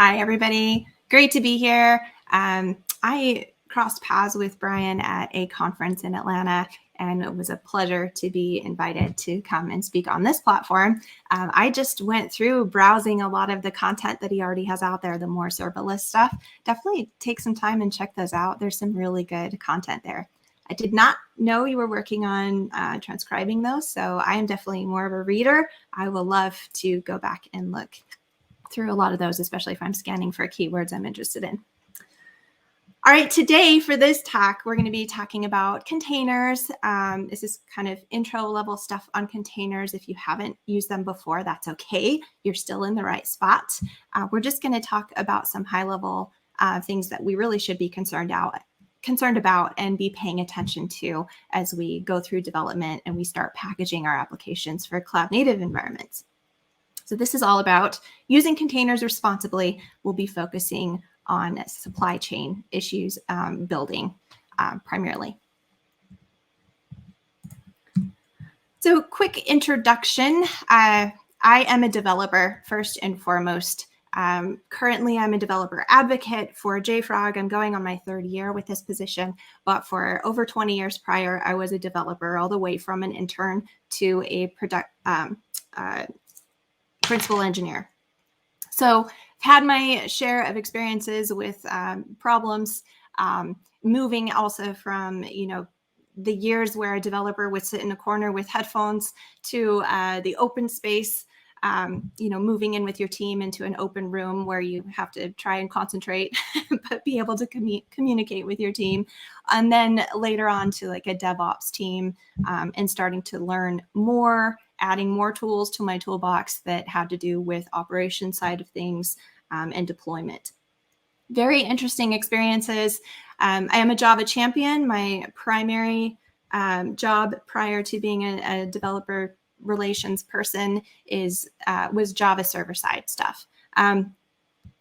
Hi, everybody. Great to be here. I crossed paths with Brian at a conference in Atlanta, and it was a pleasure to be invited to come and speak on this platform. I just went through browsing a lot of the content that he already has out there, the more serverless stuff. Definitely take some time and check those out. There's some really good content there. I did not know you were working on transcribing those, so I am definitely more of a reader. I will love to go back and look through a lot of those, especially if I'm scanning for keywords I'm interested in. All right, today for this talk, we're going to be talking about containers. This is kind of intro level stuff on containers. If you haven't used them before, that's okay. You're still in the right spot. We're just going to talk about some high level things that we really should be concerned about and be paying attention to as we go through development and we start packaging our applications for cloud native environments. So this is all about using containers responsibly. We'll be focusing on supply chain issues building primarily. So quick introduction. I am a developer first and foremost. Currently, I'm a developer advocate for JFrog. I'm going on my third year with this position, but for over 20 years prior, I was a developer all the way from an intern to a principal engineer. So I've had my share of experiences with problems, moving also from, the years where a developer would sit in a corner with headphones to the open space, moving in with your team into an open room where you have to try and concentrate, but be able to communicate with your team. And then later on to like a DevOps team and starting to learn more, adding more tools to my toolbox that had to do with operation side of things and deployment. Very interesting experiences. I am a Java champion. My primary job prior to being a developer relations person was Java server side stuff.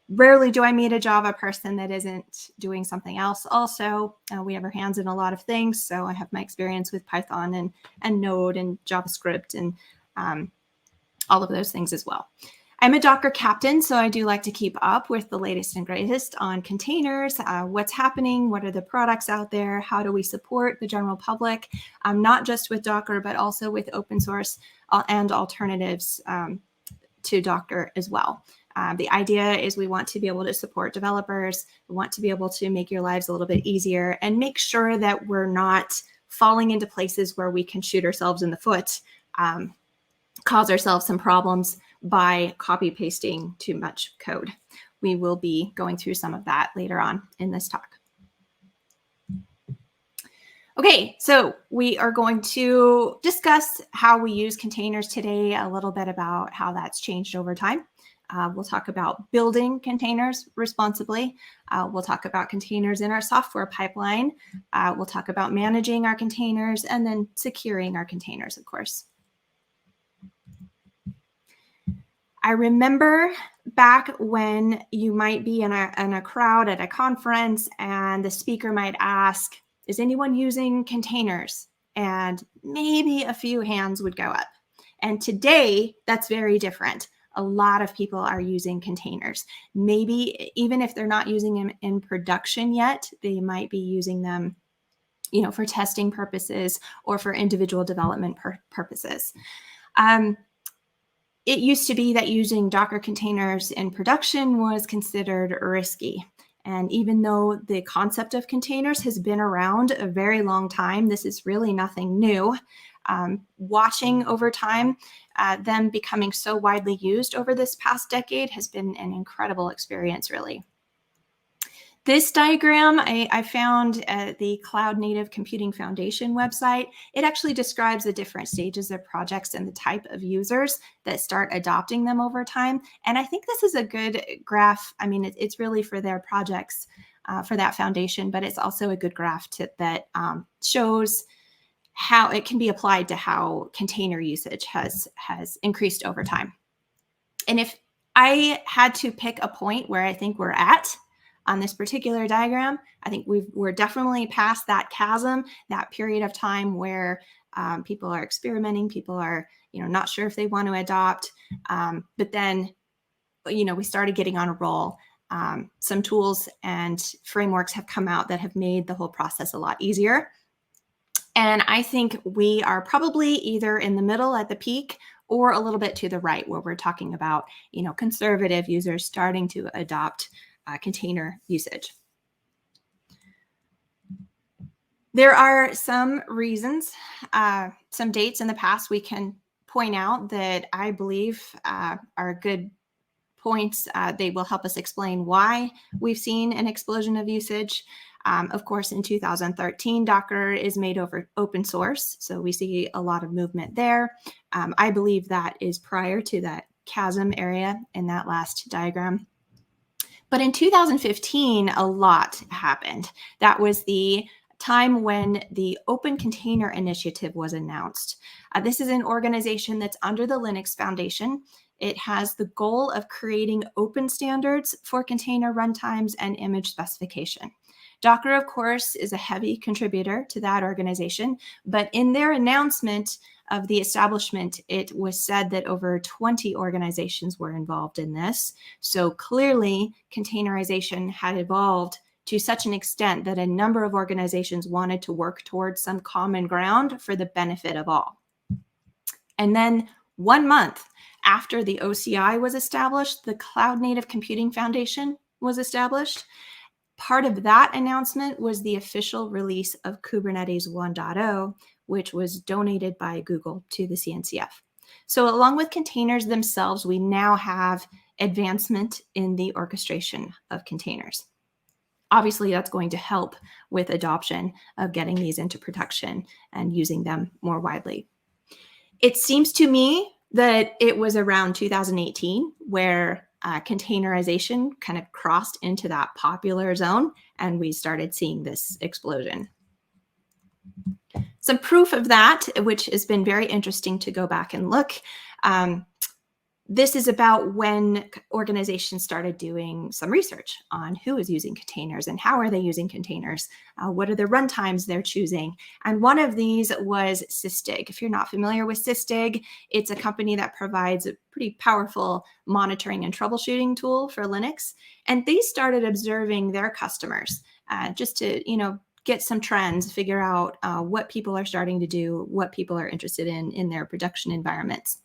Rarely do I meet a Java person that isn't doing something else. Also, we have our hands in a lot of things. So I have my experience with Python and Node and JavaScript and all of those things as well. I'm a Docker captain, so I do like to keep up with the latest and greatest on containers, what's happening, what are the products out there, how do we support the general public, not just with Docker, but also with open source and alternatives to Docker as well. The idea is we want to be able to support developers. We want to be able to make your lives a little bit easier and make sure that we're not falling into places where we can shoot ourselves in the foot, cause ourselves some problems by copy pasting too much code. We will be going through some of that later on in this talk. Okay, so we are going to discuss how we use containers today, a little bit about how that's changed over time. We'll talk about building containers responsibly. We'll talk about containers in our software pipeline. We'll talk about managing our containers and then securing our containers, of course. I remember back when you might be in a crowd at a conference and the speaker might ask, is anyone using containers? And maybe a few hands would go up. And today, that's very different. A lot of people are using containers. Maybe even if they're not using them in production yet, they might be using them, for testing purposes or for individual development purposes. It used to be that using Docker containers in production was considered risky. And even though the concept of containers has been around a very long time, this is really nothing new. Watching over time, them becoming so widely used over this past decade has been an incredible experience, really. This diagram I found at the Cloud Native Computing Foundation website. It actually describes the different stages of projects and the type of users that start adopting them over time. And I think this is a good graph. I mean, it's really for their projects, for that foundation, but it's also a good graph that shows how it can be applied to how container usage has increased over time. And if I had to pick a point where I think we're at on this particular diagram, I think we're definitely past that chasm, that period of time where people are experimenting, people are not sure if they want to adopt, but then we started getting on a roll. Some tools and frameworks have come out that have made the whole process a lot easier. And I think we are probably either in the middle at the peak or a little bit to the right, where we're talking about, conservative users starting to adopt container usage. There are some reasons, some dates in the past we can point out that I believe are good points. They will help us explain why we've seen an explosion of usage. Of course, in 2013, Docker is made over open source, so we see a lot of movement there. I believe that is prior to that chasm area in that last diagram. But in 2015, a lot happened. That was the time when the Open Container Initiative was announced. This is an organization that's under the Linux Foundation. It has the goal of creating open standards for container runtimes and image specification. Docker, of course, is a heavy contributor to that organization, but in their announcement of the establishment, it was said that over 20 organizations were involved in this. So clearly, containerization had evolved to such an extent that a number of organizations wanted to work towards some common ground for the benefit of all. And then 1 month after the OCI was established, the Cloud Native Computing Foundation was established. Part of that announcement was the official release of Kubernetes 1.0, which was donated by Google to the CNCF. So along with containers themselves, we now have advancement in the orchestration of containers. Obviously, that's going to help with adoption of getting these into production and using them more widely. It seems to me that it was around 2018 where containerization kind of crossed into that popular zone, and we started seeing this explosion. Some proof of that, which has been very interesting to go back and look. This is about when organizations started doing some research on who is using containers and how are they using containers, what are the runtimes they're choosing. And one of these was Sysdig. If you're not familiar with Sysdig, it's a company that provides a pretty powerful monitoring and troubleshooting tool for Linux. And they started observing their customers just to, get some trends, figure out what people are starting to do, what people are interested in their production environments.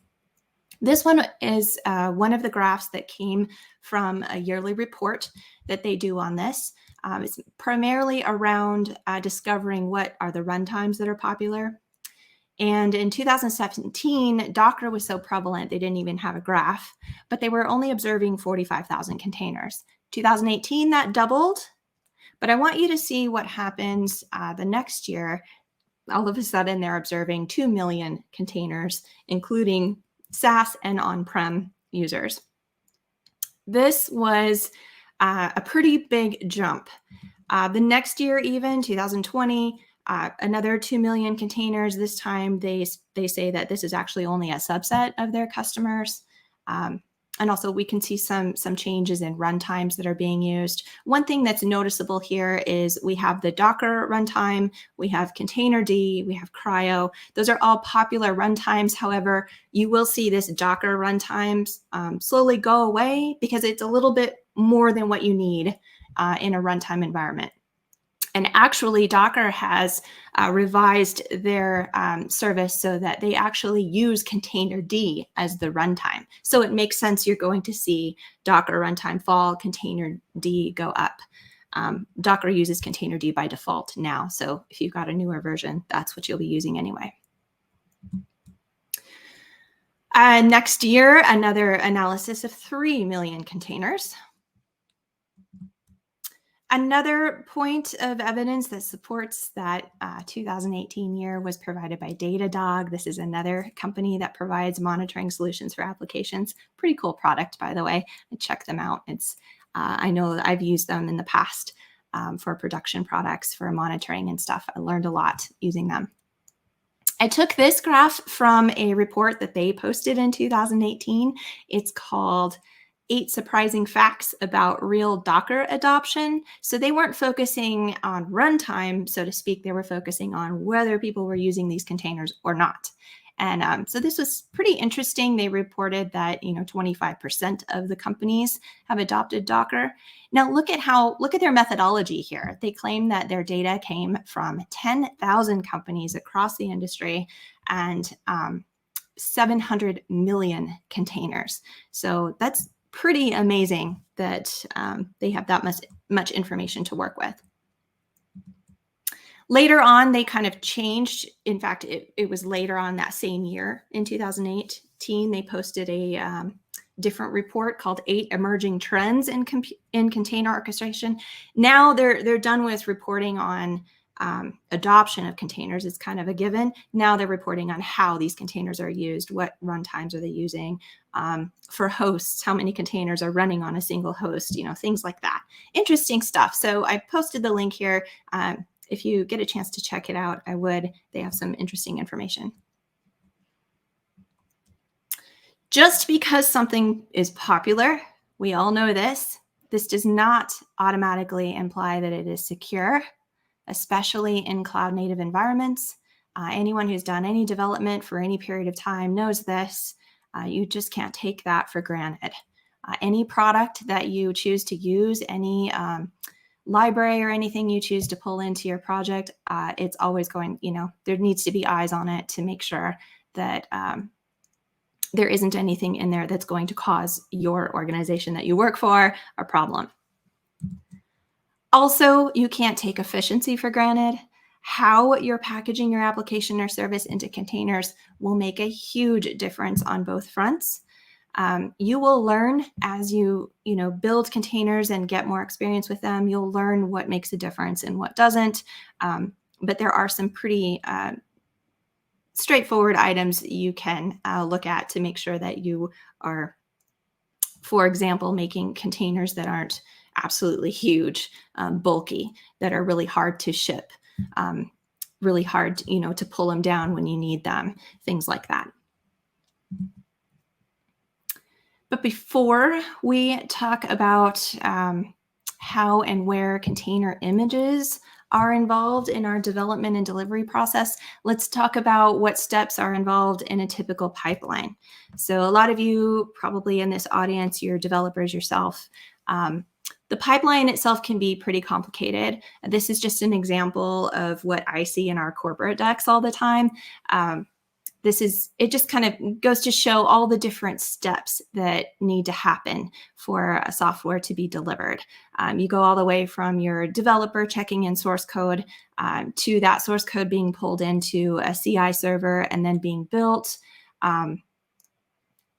This one is one of the graphs that came from a yearly report that they do on this. It's primarily around discovering what are the runtimes that are popular. And in 2017, Docker was so prevalent, they didn't even have a graph, but they were only observing 45,000 containers. 2018, that doubled. But I want you to see what happens the next year. All of a sudden, they're observing 2 million containers, including SaaS and on-prem users. This was a pretty big jump. The next year, even 2020, another 2 million containers. This time, they say that this is actually only a subset of their customers. And also, we can see some changes in runtimes that are being used. One thing that's noticeable here is we have the Docker runtime, we have Containerd, we have Cryo. Those are all popular runtimes. However, you will see this Docker runtimes slowly go away because it's a little bit more than what you need in a runtime environment. And actually, Docker has revised their service so that they actually use Containerd as the runtime. So it makes sense you're going to see Docker runtime fall, Containerd go up. Docker uses Containerd by default now. So if you've got a newer version, that's what you'll be using anyway. Next year, another analysis of 3 million containers. Another point of evidence that supports that 2018 year was provided by Datadog. This is another company that provides monitoring solutions for applications. Pretty cool product, by the way. Check them out. It's I know I've used them in the past for production products, for monitoring and stuff. I learned a lot using them. I took this graph from a report that they posted in 2018. It's called 8 Surprising Facts About Real Docker Adoption. So they weren't focusing on runtime, so to speak. They were focusing on whether people were using these containers or not. And so this was pretty interesting. They reported that 25% of the companies have adopted Docker. Now look at their methodology here. They claim that their data came from 10,000 companies across the industry and 700 million containers. So that's pretty amazing that they have that much information to work with. Later on, they kind of changed. In fact, it was later on that same year in 2018, they posted a different report called 8 Emerging Trends in Container Orchestration. Now they're done with reporting on adoption of containers. It's kind of a given. Now they're reporting on how these containers are used, what runtimes are they using, for hosts, how many containers are running on a single host, things like that. Interesting stuff. So I posted the link here. If you get a chance to check it out, I would. They have some interesting information. Just because something is popular, we all know this does not automatically imply that it is secure, especially in cloud native environments. Anyone who's done any development for any period of time knows this. You just can't take that for granted. Any product that you choose to use, any library or anything you choose to pull into your project, it's always going, there needs to be eyes on it to make sure that there isn't anything in there that's going to cause your organization that you work for a problem. Also, you can't take efficiency for granted. How you're packaging your application or service into containers will make a huge difference on both fronts. You will learn as you build containers and get more experience with them. You'll learn what makes a difference and what doesn't. But there are some pretty straightforward items you can look at to make sure that you are, for example, making containers that aren't absolutely huge, bulky, that are really hard to ship, really hard, to pull them down when you need them, things like that. But before we talk about how and where container images are involved in our development and delivery process, let's talk about what steps are involved in a typical pipeline. So a lot of you probably in this audience, you're developers yourself. The pipeline itself can be pretty complicated. This is just an example of what I see in our corporate decks all the time. It just kind of goes to show all the different steps that need to happen for a software to be delivered. You go all the way from your developer checking in source code to that source code being pulled into a CI server and then being built.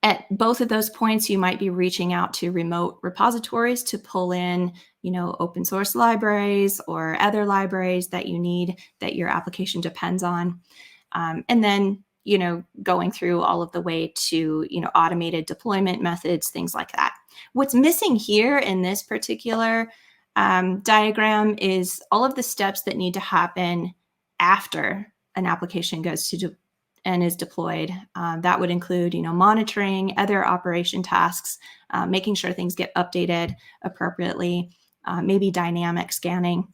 At both of those points, you might be reaching out to remote repositories to pull in, open source libraries or other libraries that you need, that your application depends on. And then going through all of the way to, automated deployment methods, things like that. What's missing here in this particular diagram is all of the steps that need to happen after an application goes to and is deployed. That would include, monitoring, other operation tasks, making sure things get updated appropriately, maybe dynamic scanning,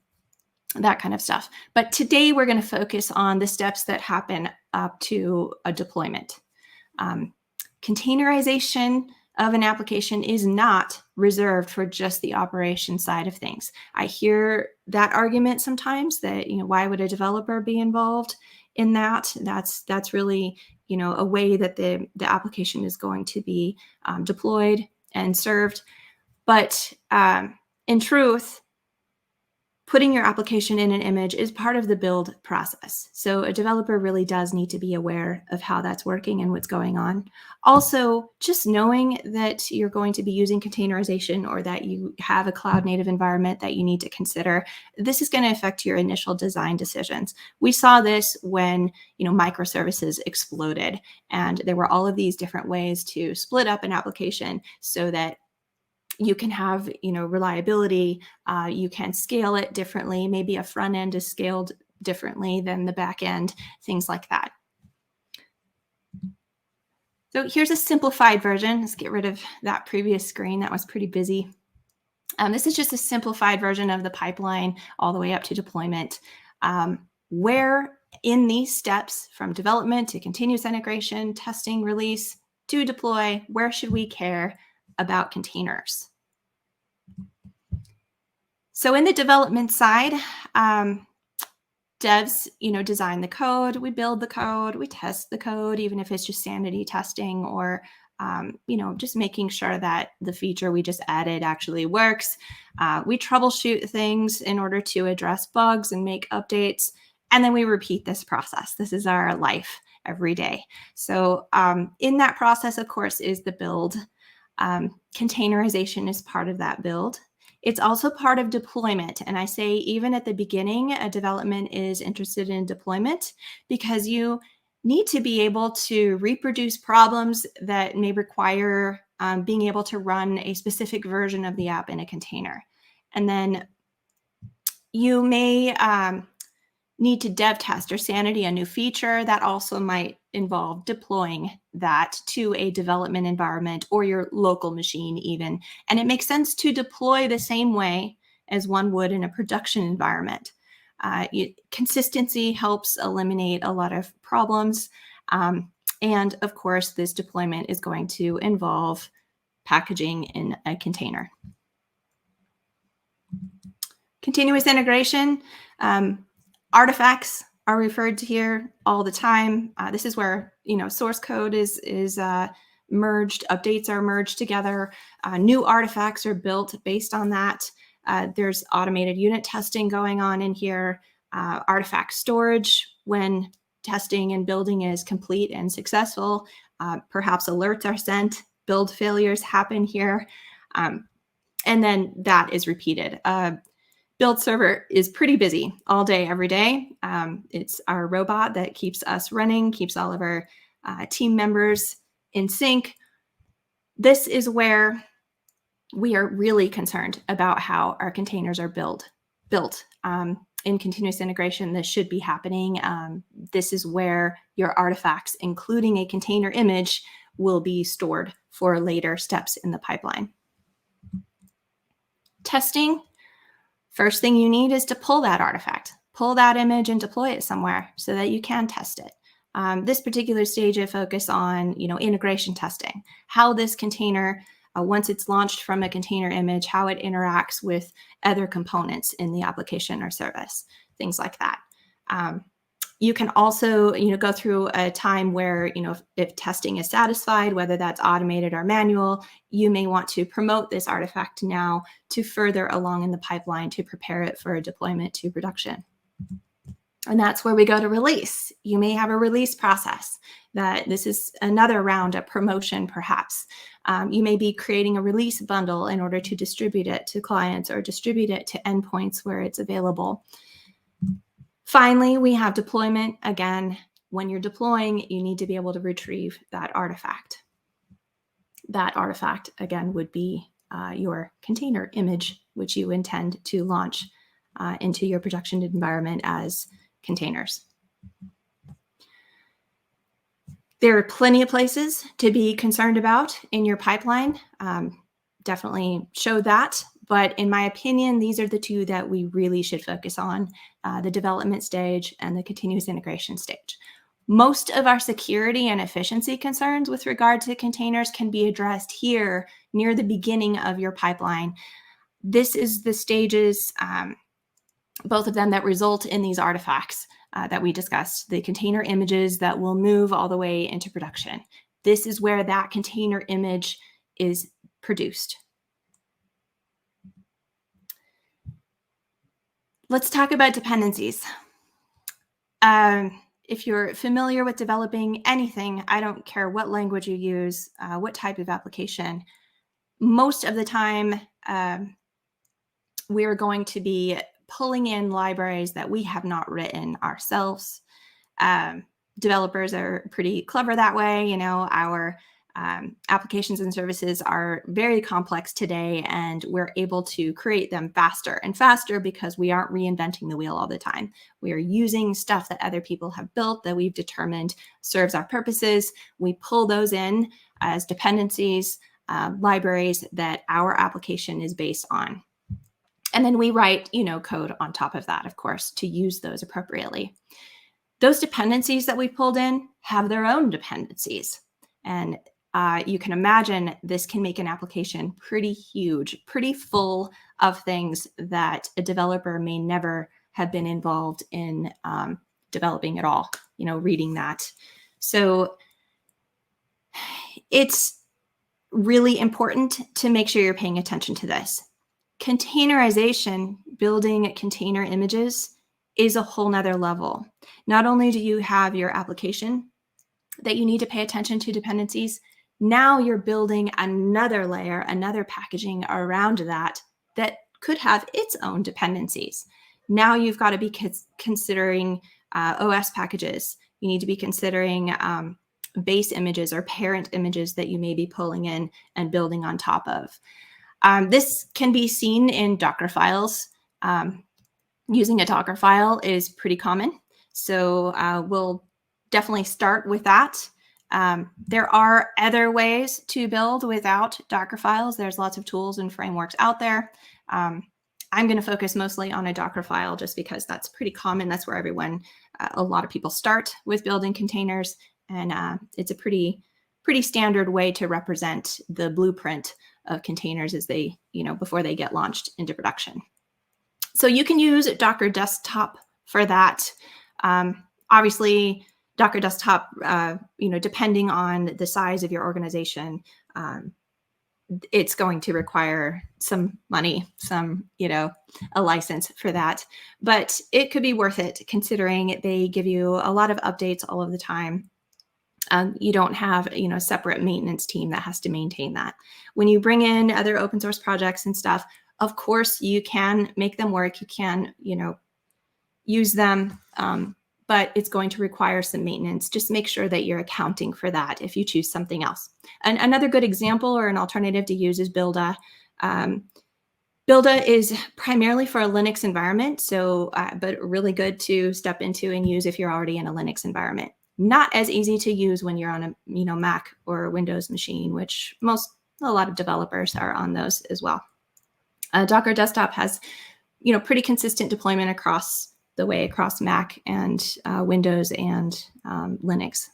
that kind of stuff. But today we're going to focus on the steps that happen up to a deployment. Containerization of an application is not reserved for just the operation side of things. I hear that argument sometimes that, why would a developer be involved in that? That's really, a way that the application is going to be deployed and served. But in truth, putting your application in an image is part of the build process. So a developer really does need to be aware of how that's working and what's going on. Also, just knowing that you're going to be using containerization or that you have a cloud native environment that you need to consider, this is going to affect your initial design decisions. We saw this when, microservices exploded and there were all of these different ways to split up an application so that you can have, reliability, you can scale it differently. Maybe a front end is scaled differently than the back end, things like that. So here's a simplified version. Let's get rid of that previous screen. That was pretty busy. This is just a simplified version of the pipeline all the way up to deployment, where In these steps, from development to continuous integration, testing, release, to deploy, where should we care about containers? So in the development side, devs, design the code, we build the code, we test the code, even if it's just sanity testing or, just making sure that the feature we just added actually works. We troubleshoot things in order to address bugs and make updates. And then we repeat this process. This is our life every day. So in that process, of course, is the build. Containerization is part of that build. It's also part of deployment. And I say even at the beginning, a development is interested in deployment because you need to be able to reproduce problems that may require being able to run a specific version of the app in a container. And then you may need to dev test or sanity a new feature. That also might involve deploying that to a development environment or your local machine even. And it makes sense to deploy the same way as one would in a production environment. Consistency helps eliminate a lot of problems. And of course, this deployment is going to involve packaging in a container. Continuous integration. Artifacts are referred to here all the time. This is where source code is merged, updates are merged together. New artifacts are built based on that. There's automated unit testing going on in here. Artifact storage when testing and building is complete and successful. Perhaps alerts are sent. Build failures happen here, and then that is repeated. Build server is pretty busy all day, every day. It's our robot that keeps us running, keeps all of our team members in sync. This is where we are really concerned about how our containers are built. In continuous integration, this should be happening. This is where your artifacts, including a container image, will be stored for later steps in the pipeline. Testing. First thing you need is to pull that artifact, pull that image and deploy it somewhere so that you can test it. This particular stage I focus on, integration testing, how this container, once it's launched from a container image, how it interacts with other components in the application or service, things like that. You can also, go through a time where, if testing is satisfied, whether that's automated or manual, you may want to promote this artifact now to further along in the pipeline to prepare it for a deployment to production. And that's where we go to release. You may have a release process that this is another round of promotion, perhaps. You may be creating a release bundle in order to distribute it to clients or distribute it to endpoints where it's available. Finally, we have deployment. Again, when you're deploying, you need to be able to retrieve that artifact. That artifact, again, would be your container image, which you intend to launch into your production environment as containers. There are plenty of places to be concerned about in your pipeline. Definitely show that. But in my opinion, these are the two that we really should focus on, the development stage and the continuous integration stage. Most of our security and efficiency concerns with regard to containers can be addressed here near the beginning of your pipeline. This is the stages, both of them that result in these artifacts that we discussed, the container images that will move all the way into production. This is where that container image is produced. Let's talk about dependencies. If you're familiar with developing anything, I don't care what language you use, what type of application, most of the time we're going to be pulling in libraries that we have not written ourselves. Developers are pretty clever that way. Our applications and services are very complex today, and we're able to create them faster and faster because we aren't reinventing the wheel all the time. We are using stuff that other people have built that we've determined serves our purposes. We pull those in as dependencies, libraries that our application is based on. And then we write, code on top of that, of course, to use those appropriately. those dependencies that we pulled in have their own dependencies. And you can imagine this can make an application pretty huge, pretty full of things that a developer may never have been involved in developing at all, reading that. So it's really important to make sure you're paying attention to this. Containerization, building container images, is a whole nother level. Not only do you have your application that you need to pay attention to dependencies, now you're building another layer, another packaging around that could have its own dependencies. Now you've got to be considering OS packages. You need to be considering base images or parent images that you may be pulling in and building on top of. This can be seen in Docker files. Using a Docker file is pretty common. So we'll definitely start with that. There are other ways to build without Docker files. There's lots of tools and frameworks out there. I'm going to focus mostly on a Docker file just because that's pretty common. That's where a lot of people start with building containers. And it's a pretty standard way to represent the blueprint of containers as they, before they get launched into production. So you can use Docker Desktop for that. Obviously, Docker Desktop, depending on the size of your organization, it's going to require some money, a license for that. But it could be worth it considering they give you a lot of updates all of the time. You don't have, a separate maintenance team that has to maintain that. When you bring in other open source projects and stuff, of course, you can make them work. You can, use them, but it's going to require some maintenance. Just make sure that you're accounting for that if you choose something else. And another good example or an alternative to use is Builda. Builda is primarily for a Linux environment, but really good to step into and use if you're already in a Linux environment. Not as easy to use when you're on a Mac or Windows machine, which a lot of developers are on those as well. Docker Desktop has pretty consistent deployment across Mac and Windows and Linux.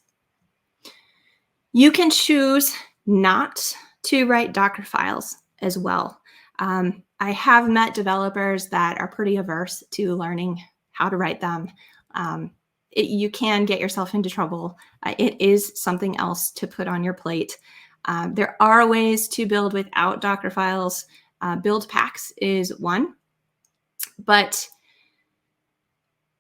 You can choose not to write Docker files as well. I have met developers that are pretty averse to learning how to write them. You can get yourself into trouble. It is something else to put on your plate. There are ways to build without Docker files. Build packs is one, but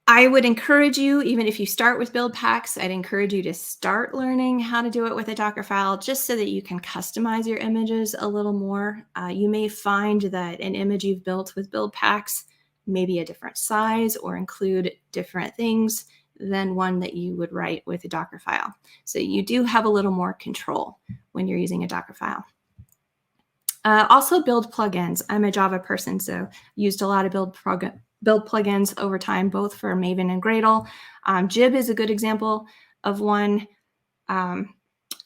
I would encourage you, even if you start with build packs, I'd encourage you to start learning how to do it with a Docker file just so that you can customize your images a little more. You may find that an image you've built with build packs may be a different size or include different things than one that you would write with a Docker file. So you do have a little more control when you're using a Docker file. Also build plugins. I'm a Java person, so used a lot of build plugins over time, both for Maven and Gradle. Jib is a good example of one. And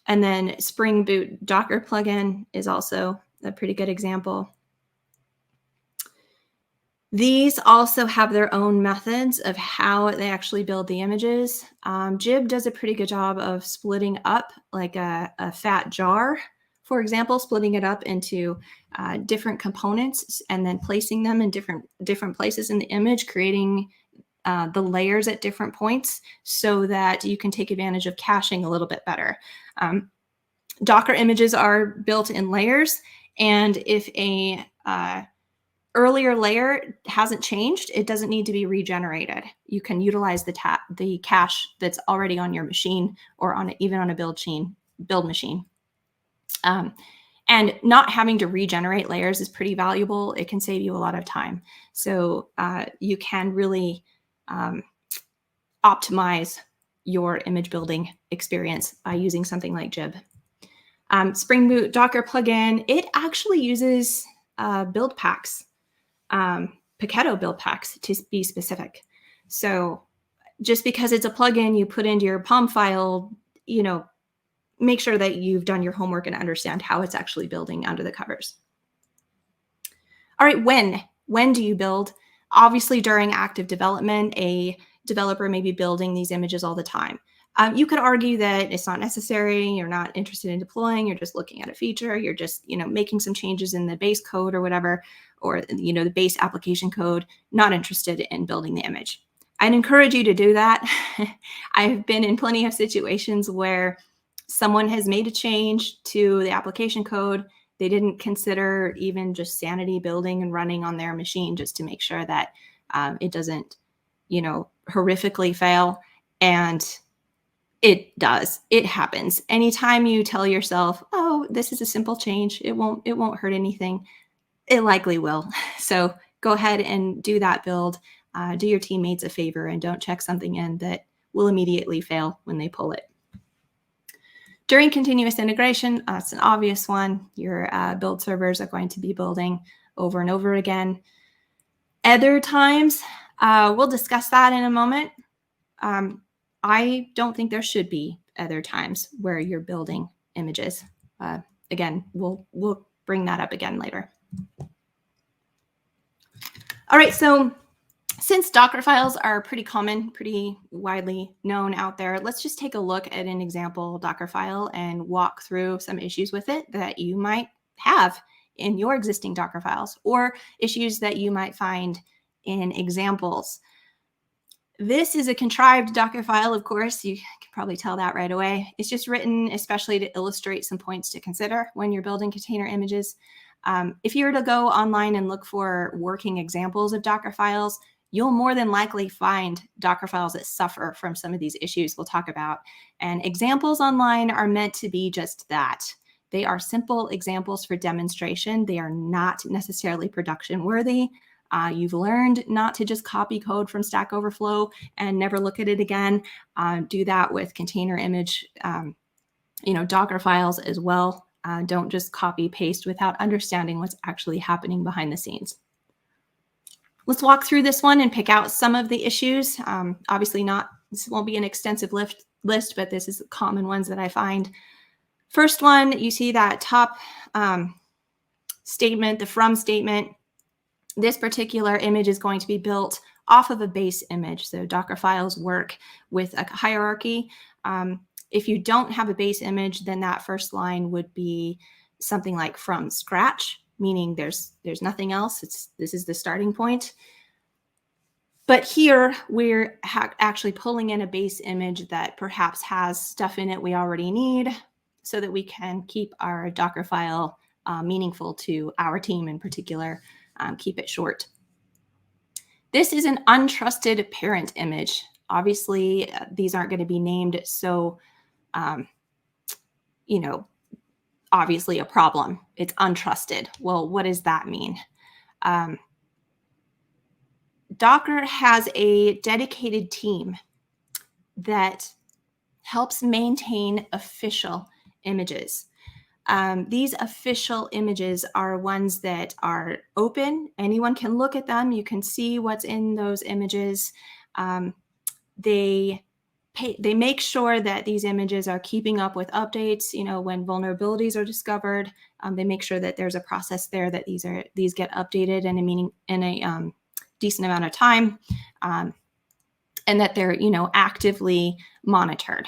then Spring Boot Docker plugin is also a pretty good example. These also have their own methods of how they actually build the images. Jib does a pretty good job of splitting up like a fat jar, for example, splitting it up into different components and then placing them in different places in the image, creating the layers at different points so that you can take advantage of caching a little bit better. Docker images are built in layers, and if a earlier layer hasn't changed, it doesn't need to be regenerated. You can utilize the cache that's already on your machine or even on a build machine. And not having to regenerate layers is pretty valuable. It can save you a lot of time. So you can really optimize your image building experience by using something like Jib. Spring Boot Docker plugin, it actually uses build packs. Paketo build packs to be specific. So just because it's a plugin you put into your POM file, make sure that you've done your homework and understand how it's actually building under the covers. All right, when do you build? Obviously during active development, a developer may be building these images all the time. You could argue that it's not necessary, you're not interested in deploying, you're just looking at a feature, you're just, making some changes in the base code or whatever, or, the base application code, not interested in building the image. I'd encourage you to do that. I've been in plenty of situations where someone has made a change to the application code. They didn't consider even just sanity building and running on their machine just to make sure that it doesn't, horrifically fail. And it does. It happens. Anytime you tell yourself, oh, this is a simple change, it won't hurt anything, it likely will. So go ahead and do that build. Do your teammates a favor and don't check something in that will immediately fail when they pull it. During continuous integration, it's an obvious one. Your build servers are going to be building over and over again. Other times, we'll discuss that in a moment. I don't think there should be other times where you're building images. Again, we'll bring that up again later. All right, so since Docker files are pretty common, pretty widely known out there, let's just take a look at an example Docker file and walk through some issues with it that you might have in your existing Docker files, or issues that you might find in examples. This is a contrived Docker file, of course. You can probably tell that right away. It's just written especially to illustrate some points to consider when you're building container images. If you were to go online and look for working examples of Docker files, you'll more than likely find Docker files that suffer from some of these issues we'll talk about. And examples online are meant to be just that. They are simple examples for demonstration. They are not necessarily production worthy. You've learned not to just copy code from Stack Overflow and never look at it again. Do that with container image, Docker files as well. Don't just copy paste without understanding what's actually happening behind the scenes. Let's walk through this one and pick out some of the issues. Obviously this won't be an extensive list, but this is common ones that I find. First one, you see that top statement, the from statement. This particular image is going to be built off of a base image. So Docker files work with a hierarchy. If you don't have a base image, then that first line would be something like from scratch, meaning there's nothing else. This is the starting point. But here we're actually pulling in a base image that perhaps has stuff in it we already need so that we can keep our Docker file meaningful to our team in particular. Keep it short. This is an untrusted parent image. Obviously, these aren't going to be named, so, obviously a problem. It's untrusted. Well, what does that mean? Docker has a dedicated team that helps maintain official images. These official images are ones that are open. Anyone can look at them. You can see what's in those images. They make sure that these images are keeping up with updates. When vulnerabilities are discovered, they make sure that there's a process there that these get updated in a decent amount of time, and that they're actively monitored.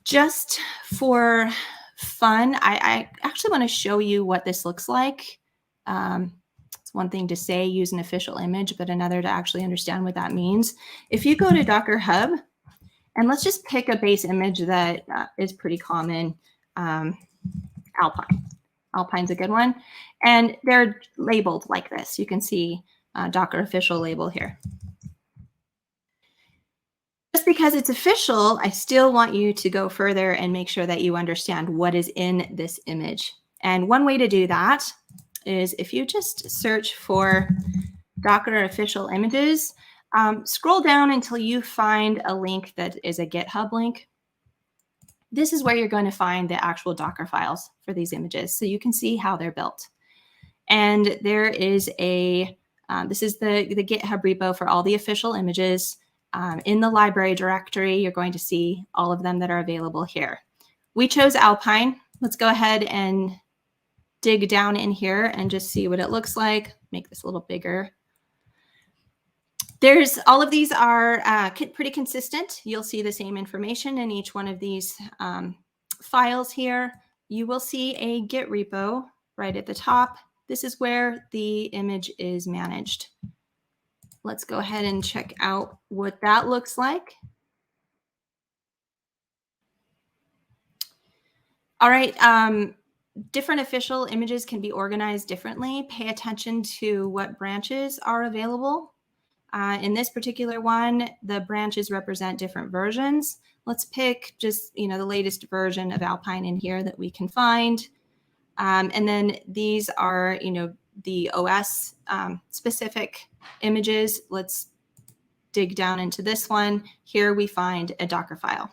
Just for fun, I actually want to show you what this looks like. It's one thing to say use an official image, but another to actually understand what that means. If you go to Docker Hub, and let's just pick a base image that is pretty common, Alpine. Alpine's a good one. And they're labeled like this. You can see Docker official label here. Just because it's official, I still want you to go further and make sure that you understand what is in this image. And one way to do that is if you just search for Docker official images, scroll down until you find a link that is a GitHub link. This is where you're going to find the actual Docker files for these images, so you can see how they're built. And there is this is the GitHub repo for all the official images. In the library directory, you're going to see all of them that are available here. We chose Alpine. Let's go ahead and dig down in here and just see what it looks like. Make this a little bigger. There's all of these are pretty consistent. You'll see the same information in each one of these files here. You will see a Git repo right at the top. This is where the image is managed. Let's go ahead and check out what that looks like. All right. Different official images can be organized differently. Pay attention to what branches are available. In this particular one, the branches represent different versions. Let's pick just, the latest version of Alpine in here that we can find. And then these are, the OS specific images. Let's dig down into this one. Here we find a Docker file.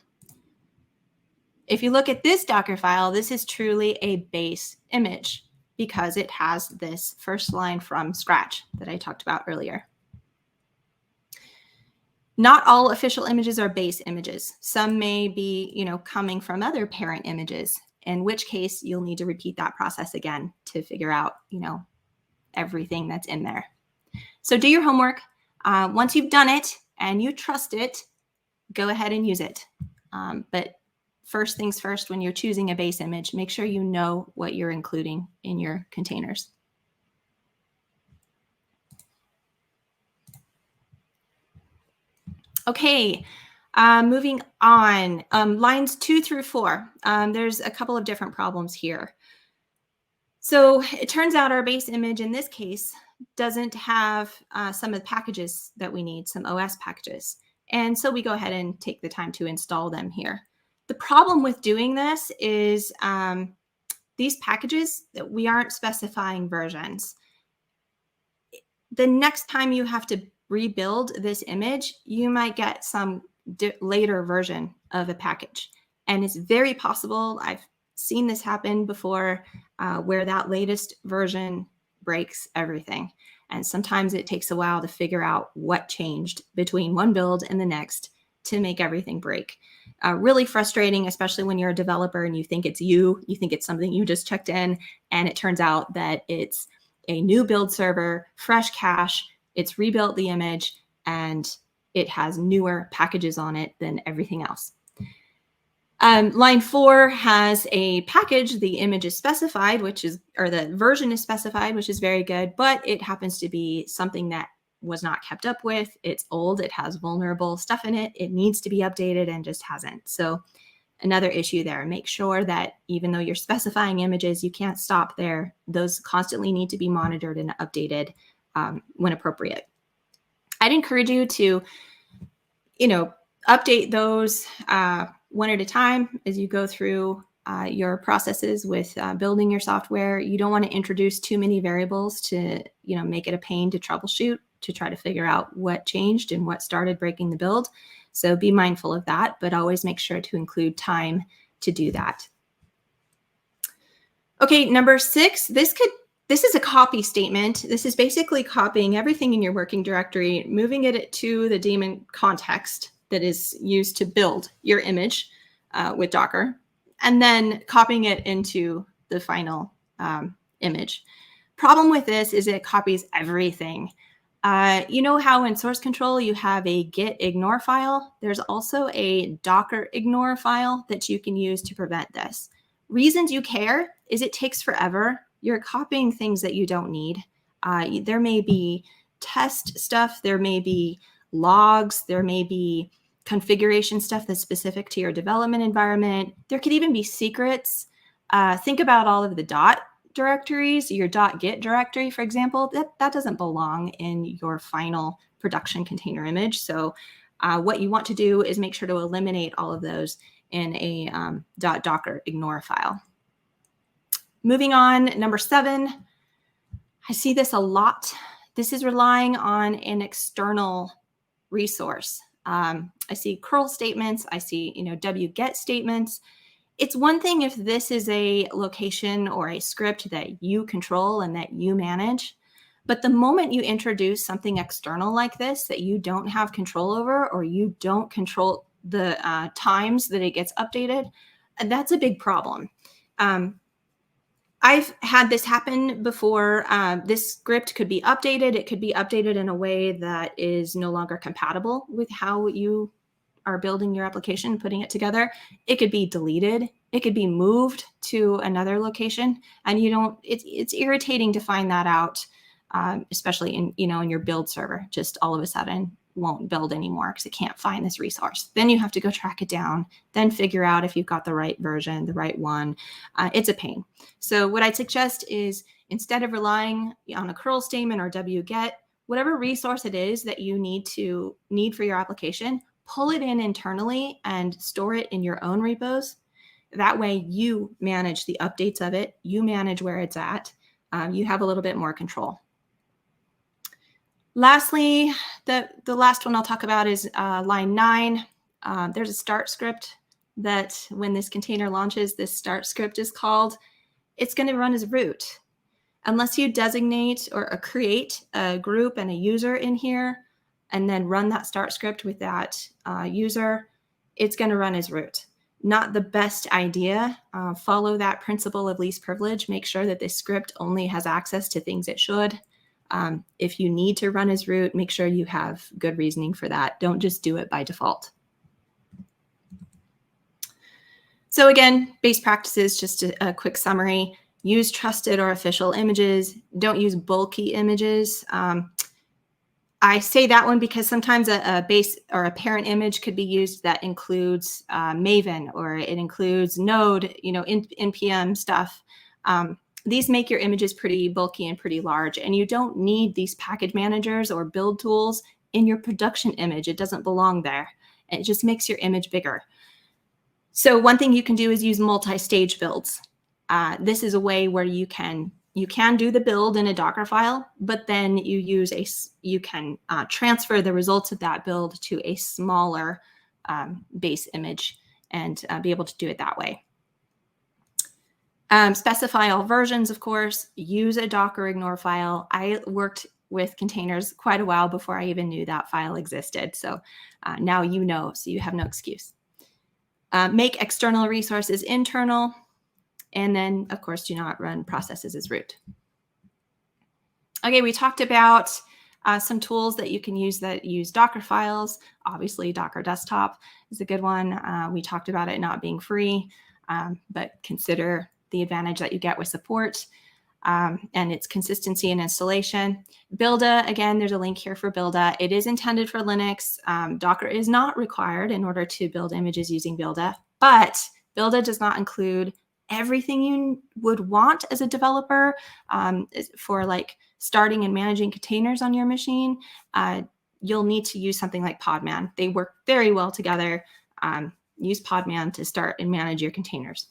If you look at this Docker file, this is truly a base image because it has this first line from scratch that I talked about earlier. Not all official images are base images. Some may be, coming from other parent images, in which case you'll need to repeat that process again to figure out, everything that's in there. So do your homework. Once you've done it and you trust it, go ahead and use it. But first things first, when you're choosing a base image, make sure you know what you're including in your containers. Okay, moving on. Lines 2 through 4. There's a couple of different problems here. So it turns out our base image in this case doesn't have some of the packages that we need, some OS packages. And so we go ahead and take the time to install them here. The problem with doing this is these packages, we aren't specifying versions. The next time you have to rebuild this image, you might get some later version of a package. And it's very possible, I've seen this happen before, where that latest version breaks everything. And sometimes it takes a while to figure out what changed between one build and the next to make everything break. Really frustrating, especially when you're a developer and you think it's something you just checked in, and it turns out that it's a new build server, fresh cache, it's rebuilt the image, and it has newer packages on it than everything else. Line 4 has a package, the image is specified, the version is specified, which is very good, but it happens to be something that was not kept up with. It's old, it has vulnerable stuff in it, it needs to be updated and just hasn't. So another issue there. Make sure that even though you're specifying images, you can't stop there. Those constantly need to be monitored and updated when appropriate. I'd encourage you to, update those one at a time as you go through your processes with building your software. You don't want to introduce too many variables to, make it a pain to troubleshoot, to try to figure out what changed and what started breaking the build. So be mindful of that, but always make sure to include time to do that. Okay, number 6, this is a copy statement. This is basically copying everything in your working directory, moving it to the daemon context that is used to build your image with Docker, and then copying it into the final image. Problem with this is it copies everything. You know how in source control you have a git ignore file? There's also a Docker ignore file that you can use to prevent this. Reasons you care is it takes forever. You're copying things that you don't need. There may be test stuff, there may be logs, there may be configuration stuff that's specific to your development environment. There could even be secrets. Think about all of the dot directories, your .git directory, for example, that doesn't belong in your final production container image. So what you want to do is make sure to eliminate all of those in a .docker ignore file. Moving on, number 7, I see this a lot. This is relying on an external resource. I see curl statements, I see wget statements. It's one thing if this is a location or a script that you control and that you manage, but the moment you introduce something external like this that you don't have control over, or you don't control the times that it gets updated, that's a big problem. I've had this happen before. This script could be updated. It could be updated in a way that is no longer compatible with how you are building your application, putting it together. It could be deleted. It could be moved to another location, and you don't. It's irritating to find that out, especially in your build server. Just all of a sudden won't build anymore because it can't find this resource. Then you have to go track it down, then figure out if you've got the right version, the right one. It's a pain. So what I'd suggest is, instead of relying on a curl statement or wget, whatever resource it is that you need for your application, pull it in internally and store it in your own repos. That way you manage the updates of it, you manage where it's at, you have a little bit more control. Lastly, the last one I'll talk about is line 9. There's a start script that when this container launches, this start script is called. It's going to run as root. Unless you designate or create a group and a user in here, and then run that start script with that user, it's going to run as root. Not the best idea. Follow that principle of least privilege. Make sure that this script only has access to things it should. If you need to run as root, make sure you have good reasoning for that. Don't just do it by default. So again, base practices, just a quick summary. Use trusted or official images. Don't use bulky images. I say that one because sometimes a base or a parent image could be used that includes Maven, or it includes Node, NPM stuff. These make your images pretty bulky and pretty large, and you don't need these package managers or build tools in your production image. It doesn't belong there. It just makes your image bigger. So one thing you can do is use multi-stage builds. This is a way where you can do the build in a Docker file, but then you can transfer the results of that build to a smaller base image and be able to do it that way. Specify all versions, of course. Use a Docker ignore file. I worked with containers quite a while before I even knew that file existed. So now you know, so you have no excuse. Make external resources internal. And then, of course, do not run processes as root. Okay, we talked about some tools that you can use that use Docker files. Obviously, Docker Desktop is a good one. We talked about it not being free, but consider the advantage that you get with support and its consistency and installation. Builda, again, there's a link here for Builda. It is intended for Linux. Docker is not required in order to build images using Builda, but Builda does not include everything you would want as a developer for like starting and managing containers on your machine. You'll need to use something like Podman. They work very well together. Use Podman to start and manage your containers.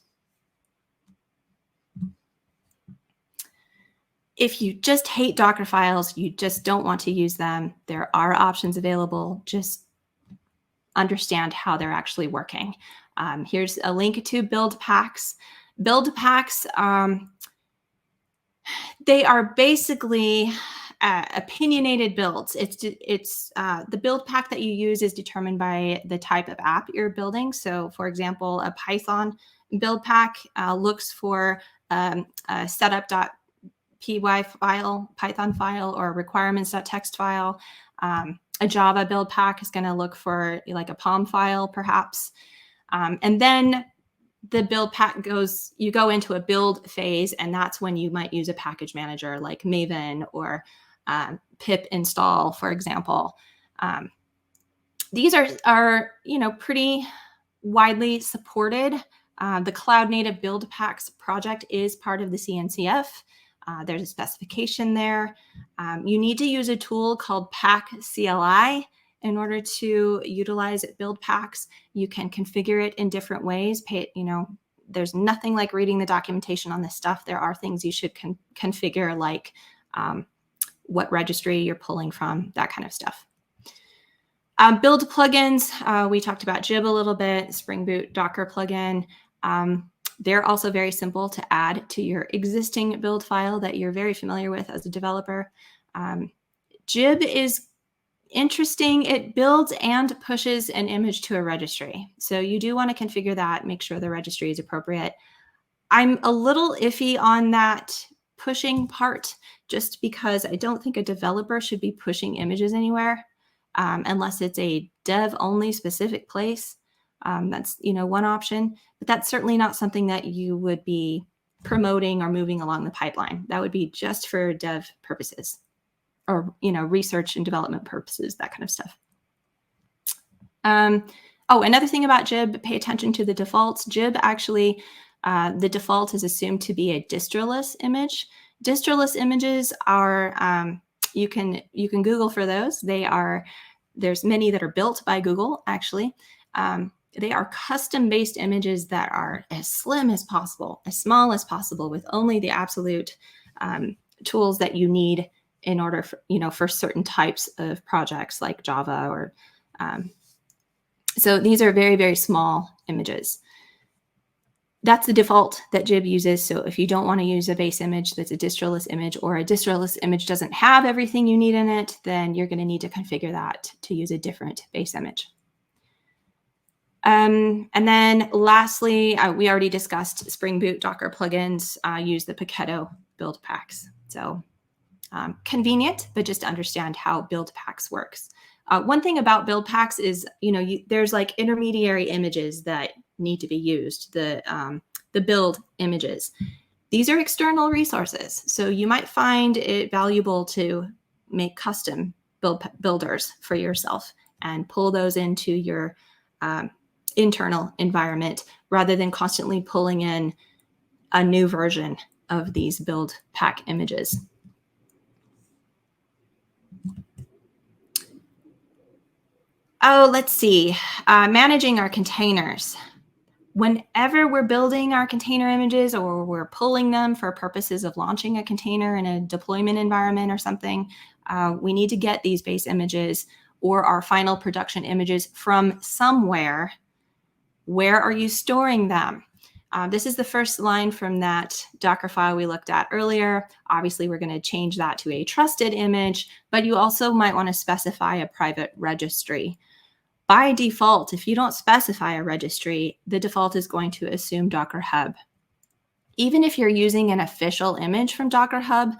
If you just hate Docker files, you just don't want to use them, there are options available. Just understand how they're actually working. Here's a link to build packs. Build packs, they are basically opinionated builds. The build pack that you use is determined by the type of app you're building. So for example, a Python build pack looks for a setup.py file, Python file, or a requirements.txt file. A Java build pack is going to look for like a POM file, perhaps. And then the build pack you go into a build phase, and that's when you might use a package manager like Maven or pip install, for example. These are pretty widely supported. The Cloud Native Build Packs project is part of the CNCF. There's a specification there. You need to use a tool called Pack CLI in order to utilize build packs. You can configure it in different ways. There's nothing like reading the documentation on this stuff. There are things you should configure, like what registry you're pulling from, that kind of stuff. Build plugins. We talked about Jib a little bit, Spring Boot Docker plugin. They're also very simple to add to your existing build file that you're very familiar with as a developer. Jib is interesting. It builds and pushes an image to a registry. So you do want to configure that, make sure the registry is appropriate. I'm a little iffy on that pushing part, just because I don't think a developer should be pushing images anywhere unless it's a dev only specific place. That's, one option, but that's certainly not something that you would be promoting or moving along the pipeline. That would be just for dev purposes or, research and development purposes, that kind of stuff. Another thing about Gib, pay attention to the defaults. Gib actually, the default is assumed to be a distroless image. Distroless images are, you can Google for those. There's many that are built by Google, actually. They are custom-based images that are as slim as possible, as small as possible, with only the absolute tools that you need in order for, for certain types of projects like Java or so these are very, very small images. That's the default that Gib uses. So if you don't want to use a base image that's a distroless image, or a distroless image doesn't have everything you need in it, then you're going to need to configure that to use a different base image. And then lastly, we already discussed Spring Boot Docker plugins use the Paketo build packs. So convenient, but just understand how build packs works. One thing about build packs is, there's like intermediary images that need to be used, the build images. These are external resources. So you might find it valuable to make custom builders for yourself and pull those into your internal environment rather than constantly pulling in a new version of these build pack images. Let's see. Managing our containers. Whenever we're building our container images or we're pulling them for purposes of launching a container in a deployment environment or something, we need to get these base images or our final production images from somewhere. Where are you storing them? This is the first line from that Docker file we looked at earlier. Obviously, we're going to change that to a trusted image, but you also might want to specify a private registry. By default, if you don't specify a registry, the default is going to assume Docker Hub. Even if you're using an official image from Docker Hub,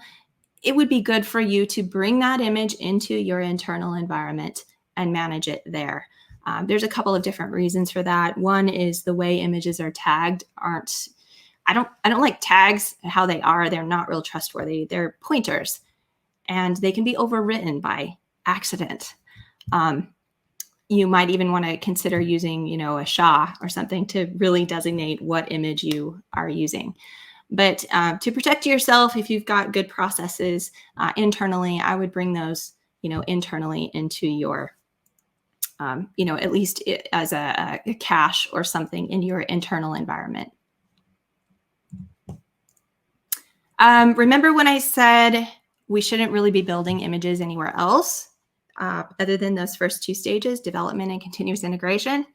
it would be good for you to bring that image into your internal environment and manage it there. There's a couple of different reasons for that. One is the way images are tagged I don't like tags how they are. They're not real trustworthy. They're pointers and they can be overwritten by accident. You might even want to consider using, a SHA or something to really designate what image you are using. But to protect yourself, if you've got good processes internally, I would bring those, internally into your at least as a cache or something in your internal environment. Remember when I said we shouldn't really be building images anywhere else other than those first two stages, development and continuous integration?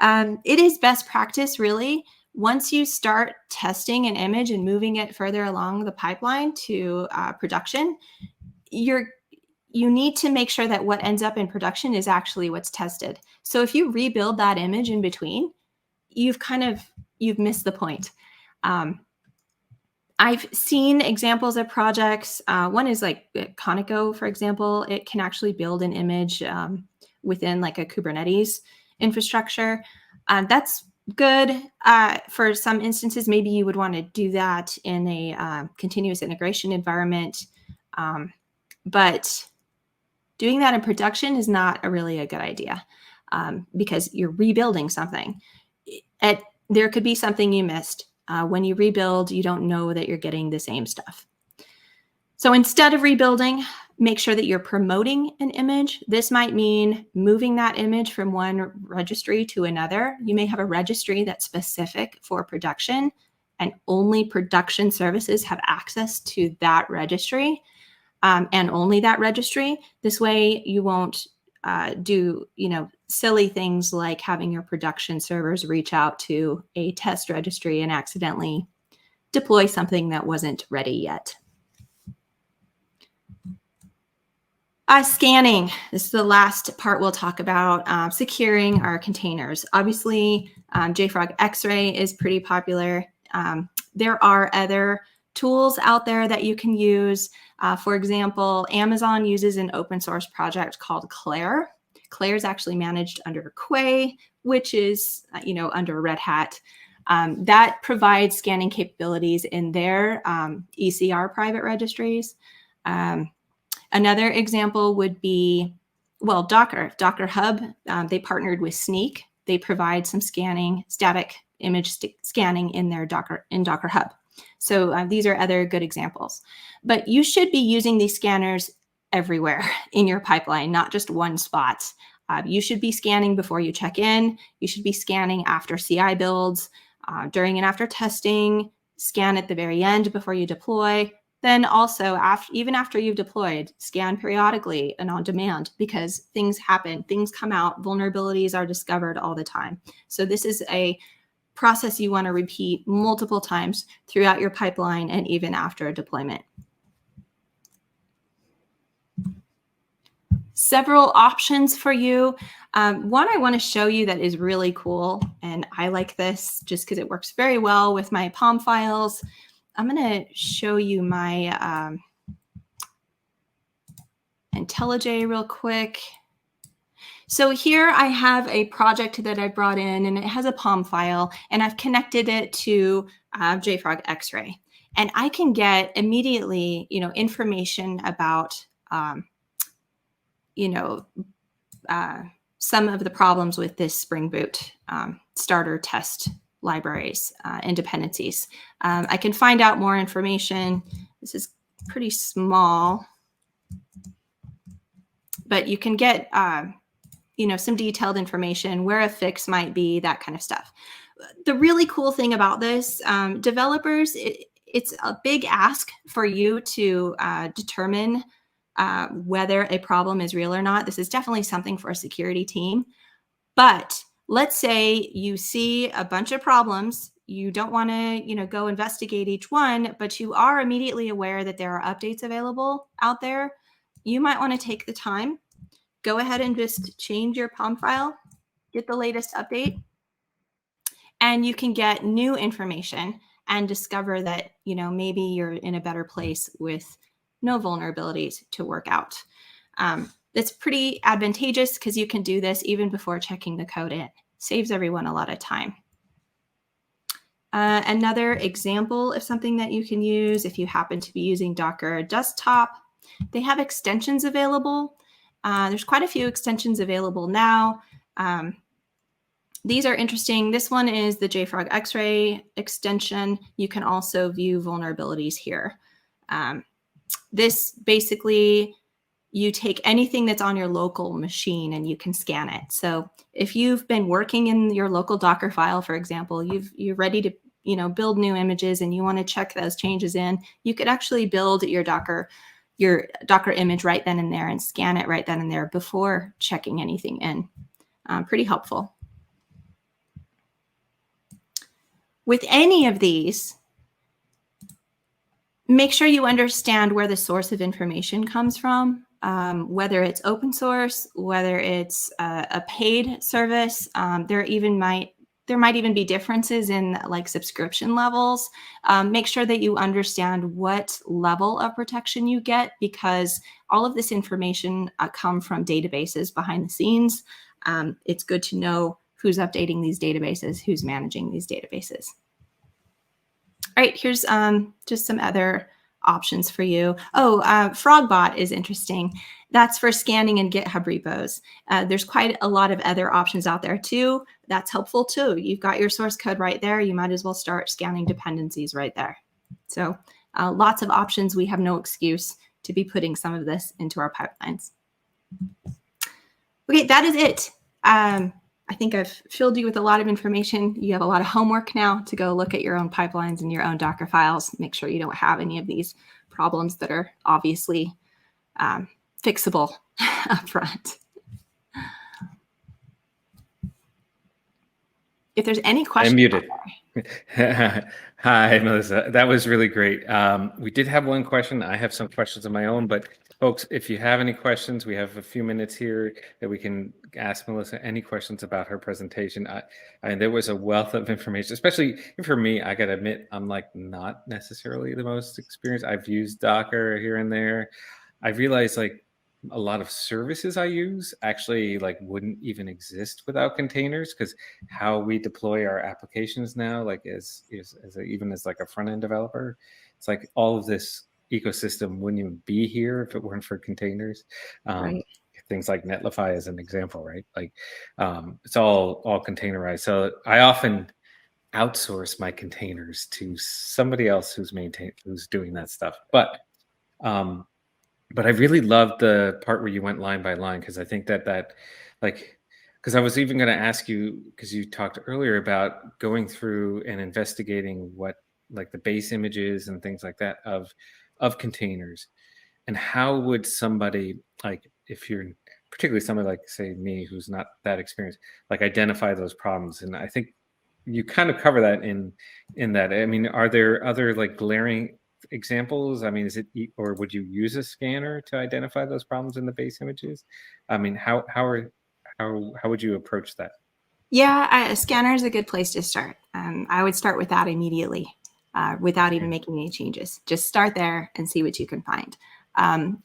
It is best practice, really. Once you start testing an image and moving it further along the pipeline to production, you need to make sure that what ends up in production is actually what's tested. So if you rebuild that image in between, you've missed the point. I've seen examples of projects. One is like Conoco, for example. It can actually build an image within like a Kubernetes infrastructure. That's good. For some instances, maybe you would want to do that in a continuous integration environment. But doing that in production is not really a good idea because you're rebuilding something. There could be something you missed. When you rebuild, you don't know that you're getting the same stuff. So instead of rebuilding, make sure that you're promoting an image. This might mean moving that image from one registry to another. You may have a registry that's specific for production, and only production services have access to that registry. And only that registry. This way you won't do, silly things like having your production servers reach out to a test registry and accidentally deploy something that wasn't ready yet. Scanning. This is the last part we'll talk about, securing our containers. Obviously, JFrog X-Ray is pretty popular. There are other tools out there that you can use. For example, Amazon uses an open source project called Claire. Claire is actually managed under Quay, which is, under Red Hat. That provides scanning capabilities in their ECR private registries. Another example would be, Docker Hub. They partnered with Sneak. They provide some static image scanning in their Docker Hub. So these are other good examples. But you should be using these scanners everywhere in your pipeline, not just one spot. You should be scanning before you check in. You should be scanning after CI builds, during and after testing, scan at the very end before you deploy. Then also, even after you've deployed, scan periodically and on demand, because things happen, things come out, vulnerabilities are discovered all the time. So this is a process you want to repeat multiple times throughout your pipeline and even after deployment. Several options for you. One I want to show you that is really cool, and I like this just because it works very well with my POM files. I'm going to show you my IntelliJ real quick. So here I have a project that I brought in, and it has a POM file, and I've connected it to JFrog X-Ray. And I can get immediately, information about some of the problems with this Spring Boot starter test libraries and dependencies. I can find out more information. This is pretty small, but you can get some detailed information, where a fix might be, that kind of stuff. The really cool thing about this, developers, it's a big ask for you to determine whether a problem is real or not. This is definitely something for a security team. But let's say you see a bunch of problems. You don't want to, go investigate each one, but you are immediately aware that there are updates available out there. You might want to take the time, go ahead and just change your POM file, get the latest update, and you can get new information and discover that, maybe you're in a better place with no vulnerabilities to work out. It's pretty advantageous because you can do this even before checking the code in. Saves everyone a lot of time. Another example of something that you can use if you happen to be using Docker Desktop, they have extensions available. There's quite a few extensions available now. These are interesting. This one is the JFrog X-Ray extension. You can also view vulnerabilities here. This basically, you take anything that's on your local machine and you can scan it. So if you've been working in your local Docker file, for example, you're ready to build new images and you want to check those changes in, you could actually build your Docker image right then and there and scan it right then and there before checking anything in. Pretty helpful. With any of these, make sure you understand where the source of information comes from, whether it's open source, whether it's a paid service. There might even be differences in like subscription levels. Make sure that you understand what level of protection you get, because all of this information come from databases behind the scenes. It's good to know who's updating these databases, who's managing these databases. All right, here's just some other options for you. Frogbot is interesting. That's for scanning in GitHub repos. There's quite a lot of other options out there too. That's helpful too. You've got your source code right there. You might as well start scanning dependencies right there. So lots of options. We have no excuse to be putting some of this into our pipelines. Okay, that is it. I think I've filled you with a lot of information. You have a lot of homework now to go look at your own pipelines and your own Docker files. Make sure you don't have any of these problems that are obviously fixable up front. If there's any questions. I'm muted. Hi, Melissa. That was really great. We did have one question. I have some questions of my own, but Folks, if you have any questions, we have a few minutes here that we can ask Melissa any questions about her presentation. There was a wealth of information, especially for me. I got to admit, I'm like not necessarily the most experienced. I've used Docker here and there. I realized like a lot of services I use actually like wouldn't even exist without containers, because how we deploy our applications now, like even as like a front end developer, it's like all of this ecosystem wouldn't even be here if it weren't for containers. Right. Things like Netlify as an example, right? Like it's all containerized. So I often outsource my containers to somebody else who's doing that stuff. But I really loved the part where you went line by line, because I think that like, because I was even going to ask you, because you talked earlier about going through and investigating what like the base images and things like that of containers, and how would somebody, like if you're particularly somebody like say me who's not that experienced, like identify those problems. And I think you kind of cover that in that. I mean, are there other like glaring examples? I mean, or would you use a scanner to identify those problems in the base images? I mean, how would you approach that? Yeah, a scanner is a good place to start. I would start with that immediately, without even making any changes. Just start there and see what you can find.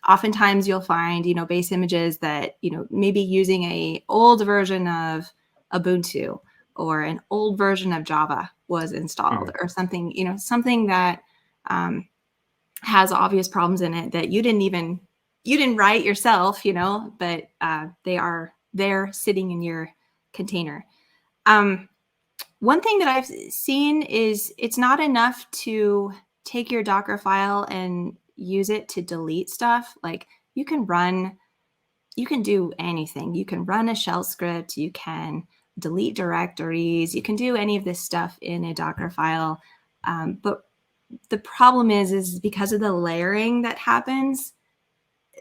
Oftentimes you'll find, base images that, maybe using a old version of Ubuntu or an old version of Java was installed, or something, something that has obvious problems in it that you didn't write yourself, but they are there sitting in your container. One thing that I've seen is it's not enough to take your Docker file and use it to delete stuff. Like you can do anything. You can run a shell script, you can delete directories, you can do any of this stuff in a Docker file. But the problem is because of the layering that happens,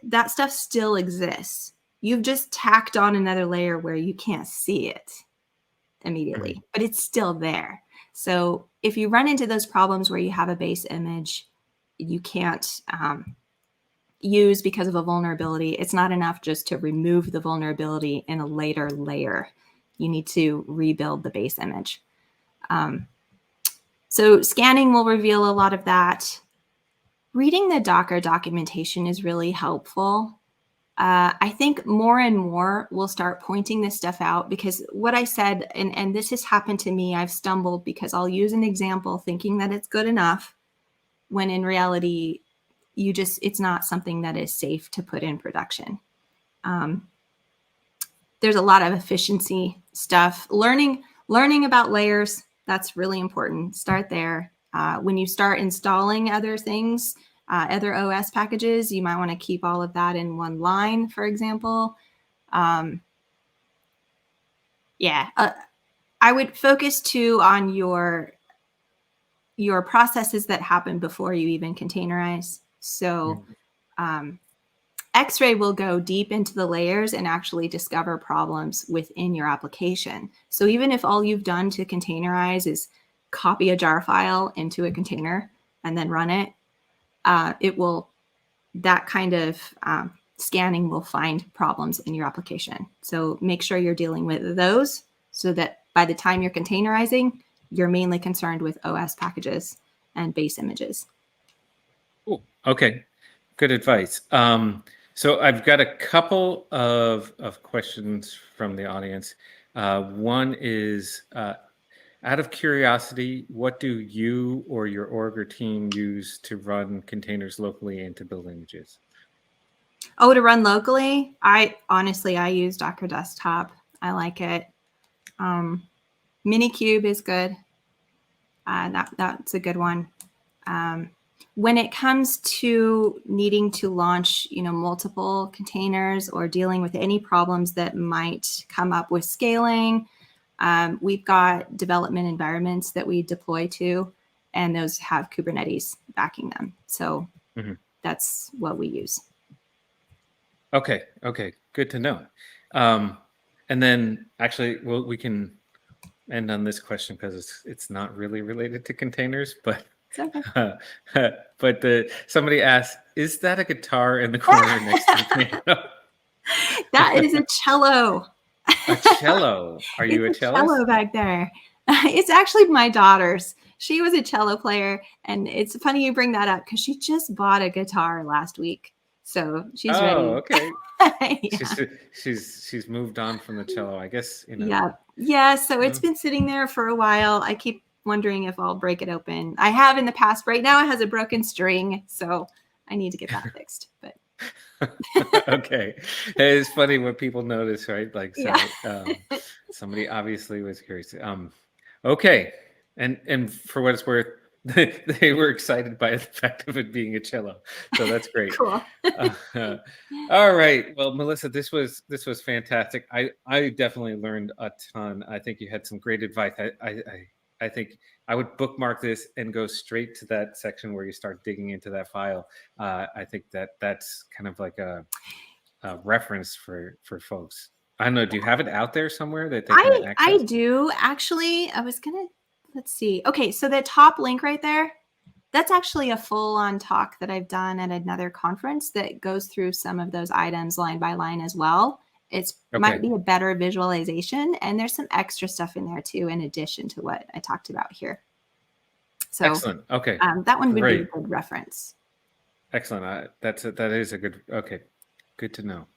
that stuff still exists. You've just tacked on another layer where you can't see it immediately, but it's still there. So if you run into those problems where you have a base image you can't use because of a vulnerability, it's not enough just to remove the vulnerability in a later layer. You need to rebuild the base image. So scanning will reveal a lot of that. Reading the Docker documentation is really helpful. I think more and more will start pointing this stuff out, because what I said, and this has happened to me, I've stumbled because I'll use an example thinking that it's good enough, when in reality, it's not something that is safe to put in production. There's a lot of efficiency stuff. Learning about layers, that's really important. Start there. When you start installing other things, other OS packages, you might want to keep all of that in one line, for example. I would focus too on your processes that happen before you even containerize. So X-Ray will go deep into the layers and actually discover problems within your application. So even if all you've done to containerize is copy a jar file into a container and then run it, that kind of scanning will find problems in your application. So make sure you're dealing with those, so that by the time you're containerizing, you're mainly concerned with OS packages and base images. Cool. Okay, good advice. So I've got a couple of questions from the audience. One is, out of curiosity, what do you or your org or team use to run containers locally and to build images? Oh, to run locally, I use Docker Desktop. I like it. Minikube is good. That's a good one. When it comes to needing to launch, multiple containers or dealing with any problems that might come up with scaling, we've got development environments that we deploy to, and those have Kubernetes backing them. So that's what we use. Okay, good to know. And then actually, we can end on this question because it's not really related to containers, but okay. But somebody asked, "Is that a guitar in the corner next to the piano?" That is a cello. A cello. Are you a It's a cellist? cello back there. It's actually my daughter's. She was a cello player, and it's funny you bring that up because she just bought a guitar last week, so she's Oh, ready. okay. Yeah. She's moved on from the cello. I guess, Yeah. Yeah. So it's mm, been sitting there for a while. I keep wondering if I'll break it open. I have in the past. Right now, it has a broken string, so I need to get that fixed. But okay. It's funny what people notice, right? Like, yeah. so somebody obviously was curious. Okay. And for what it's worth, they were excited by the fact of it being a cello. So that's great. Cool. All right. Well, Melissa, this was fantastic. I definitely learned a ton. I think you had some great advice. I think I would bookmark this and go straight to that section where you start digging into that file. I think that's kind of like a reference for folks. I don't know. Do you have it out there somewhere that they can I access? do actually. I was gonna let's see. Okay, so the top link right there, that's actually a full-on talk that I've done at another conference that goes through some of those items line by line as well. It's might Okay. be a better visualization, and there's some extra stuff in there too, in addition to what I talked about here. So Excellent. Okay. that one would be a Great. good reference. Excellent. That is a good. Okay. Good to know.